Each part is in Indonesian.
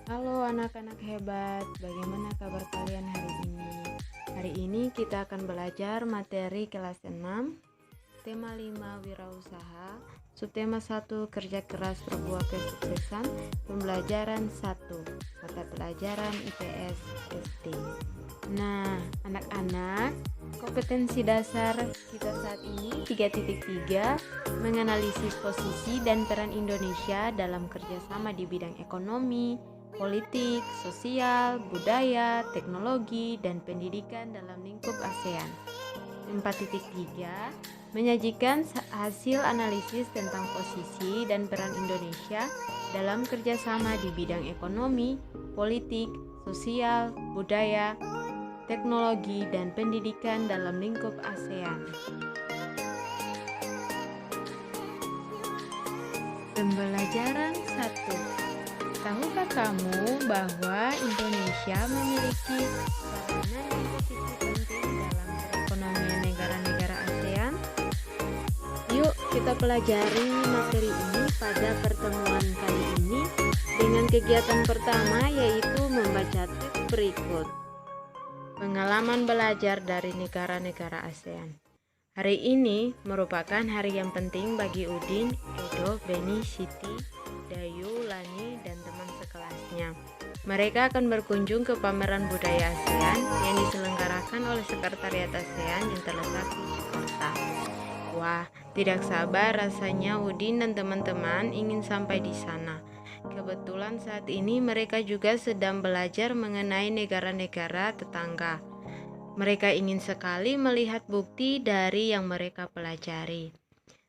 Halo anak-anak hebat, bagaimana kabar kalian hari ini? Hari ini kita akan belajar materi kelas 6, tema 5 wirausaha, subtema 1 kerja keras berbuah kesuksesan, pembelajaran 1, mata pelajaran IPS SD. Nah, anak-anak, kompetensi dasar kita saat ini 3.3 menganalisis posisi dan peran Indonesia dalam kerjasama di bidang ekonomi, politik, sosial, budaya, teknologi, dan pendidikan dalam lingkup ASEAN. 4.3 menyajikan hasil analisis tentang posisi dan peran Indonesia dalam kerjasama di bidang ekonomi, politik, sosial, budaya, teknologi, dan pendidikan dalam lingkup ASEAN. Pembelajaran 1. Tahukah kamu bahwa Indonesia memiliki peranan yang begitu penting dalam perekonomian negara-negara ASEAN? Yuk kita pelajari materi ini pada pertemuan kali ini dengan kegiatan pertama, yaitu membaca teks berikut. Pengalaman belajar dari negara-negara ASEAN. Hari ini merupakan hari yang penting bagi Udin, Edo, Beni, Siti, Dayu, Lani, dan teman sekelasnya. Mereka akan berkunjung ke pameran budaya ASEAN yang diselenggarakan oleh Sekretariat ASEAN yang terletak di Jakarta. Wah, tidak sabar rasanya Udin dan teman-teman ingin sampai di sana. Kebetulan saat ini mereka juga sedang belajar mengenai negara-negara tetangga. Mereka ingin sekali melihat bukti dari yang mereka pelajari.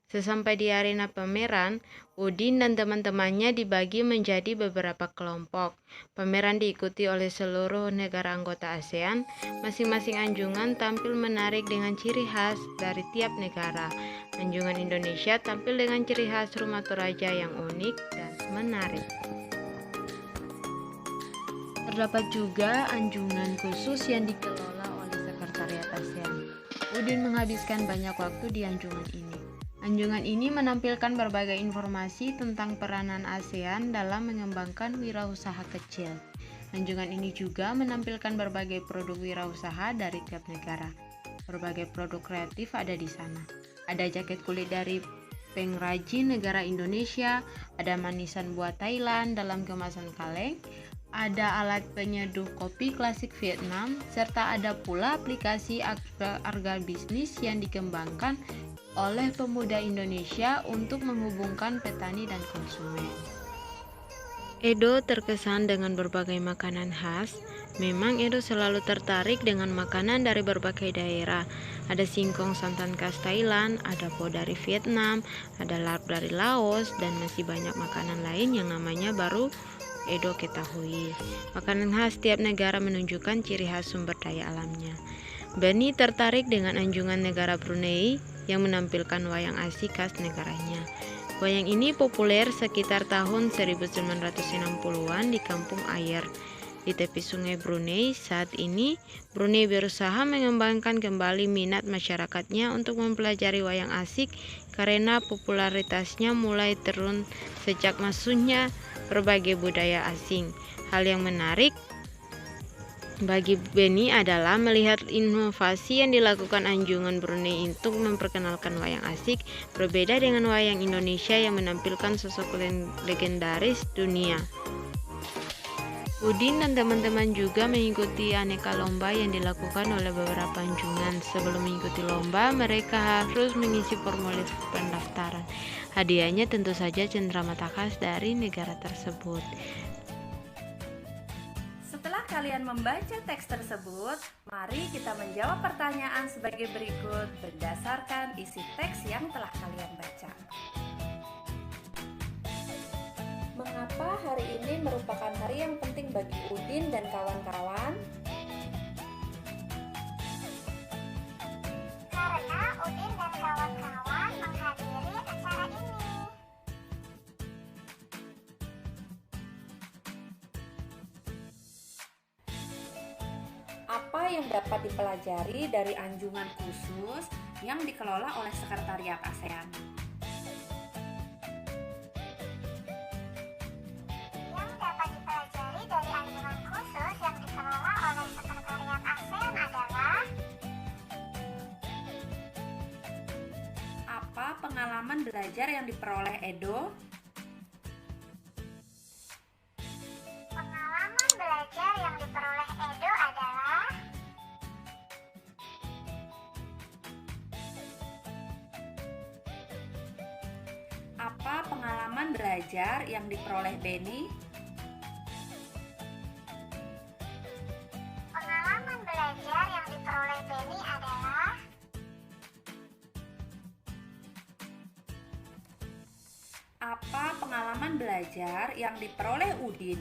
Sesampai di arena pameran, Udin dan teman-temannya dibagi menjadi beberapa kelompok. Pameran diikuti oleh seluruh negara anggota ASEAN. Masing-masing anjungan tampil menarik dengan ciri khas dari tiap negara. Anjungan Indonesia tampil dengan ciri khas rumah toraja yang unik dan menarik. Terdapat juga anjungan khusus yang dikelola oleh Sekretariat ASEAN. Udin menghabiskan banyak waktu di anjungan ini. Anjungan ini menampilkan berbagai informasi tentang peranan ASEAN dalam mengembangkan wirausaha kecil. Anjungan ini juga menampilkan berbagai produk wirausaha dari tiap negara. Berbagai produk kreatif ada di sana. Ada jaket kulit dari pengrajin negara Indonesia, ada manisan buah Thailand dalam kemasan kaleng, ada alat penyeduh kopi klasik Vietnam, serta ada pula aplikasi agribisnis yang dikembangkan oleh pemuda Indonesia untuk menghubungkan petani dan konsumen. Edo terkesan dengan berbagai makanan khas. Memang Edo selalu tertarik dengan makanan dari berbagai daerah. Ada singkong santan khas Thailand, ada pho dari Vietnam, ada larp dari Laos, dan masih banyak makanan lain yang namanya baru Edo ketahui. Makanan khas tiap negara menunjukkan ciri khas sumber daya alamnya. Beni tertarik dengan anjungan negara Brunei yang menampilkan wayang asik khas negaranya. Wayang ini populer sekitar tahun 1960-an di Kampung Ayer di tepi sungai Brunei. Saat ini, Brunei berusaha mengembangkan kembali minat masyarakatnya untuk mempelajari wayang asik karena popularitasnya mulai turun sejak masuknya berbagai budaya asing. Hal yang menarik bagi Beni adalah melihat inovasi yang dilakukan anjungan Brunei untuk memperkenalkan wayang asik, berbeda dengan wayang Indonesia yang menampilkan sosok legendaris dunia. Udin dan teman-teman juga mengikuti aneka lomba yang dilakukan oleh beberapa anjungan. Sebelum mengikuti lomba, mereka harus mengisi formulir pendaftaran. Hadiahnya tentu saja cenderamata khas dari negara tersebut. Setelah kalian membaca teks tersebut, mari kita menjawab pertanyaan sebagai berikut berdasarkan isi teks yang telah kalian baca. Mengapa hari ini merupakan hari yang penting bagi Udin dan kawan-kawan? Karena Udin dan kawan-kawan menghadiri acara ini. Apa yang dapat dipelajari dari anjungan khusus yang dikelola oleh Sekretariat ASEAN? Yang dapat dipelajari pengalaman belajar yang diperoleh Edo? Pengalaman belajar yang diperoleh Edo adalah Apa pengalaman belajar yang diperoleh Beni? Pengalaman belajar yang diperoleh Beni adalah Apa pengalaman belajar yang diperoleh Udin?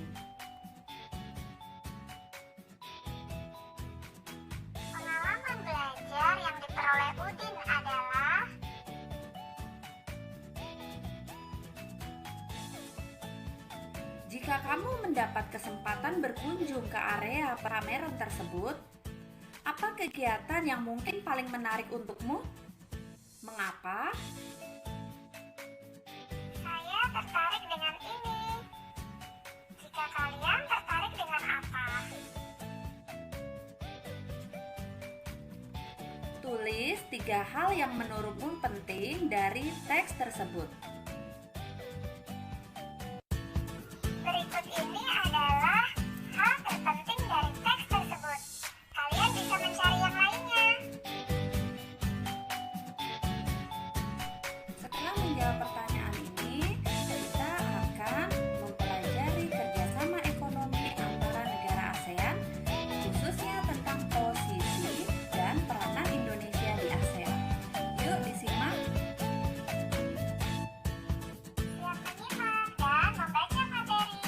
Pengalaman belajar yang diperoleh Udin adalah Jika kamu mendapat kesempatan berkunjung ke area pameran tersebut, apa kegiatan yang mungkin paling menarik untukmu? Mengapa? saya tertarik dengan ini. Jika kalian tertarik dengan apa? Tulis 3 hal yang menurutmu penting dari teks tersebut. Berikut ini adalah hal terpenting dari teks tersebut. Kalian bisa mencari yang lainnya. Setelah menjawab pertanyaan ini, kita akan mempelajari kerjasama ekonomi antara negara ASEAN, khususnya tentang posisi dan peranan Indonesia di ASEAN. Yuk disimak. Siap menyimak dan membaca materi.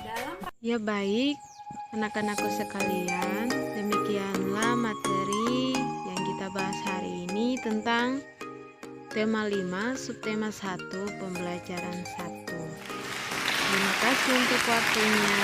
Dalam Ya baik, anak-anakku sekalian, demikianlah materi yang kita bahas hari ini tentang tema 5, subtema 1, pembelajaran 1. Terima kasih untuk waktunya.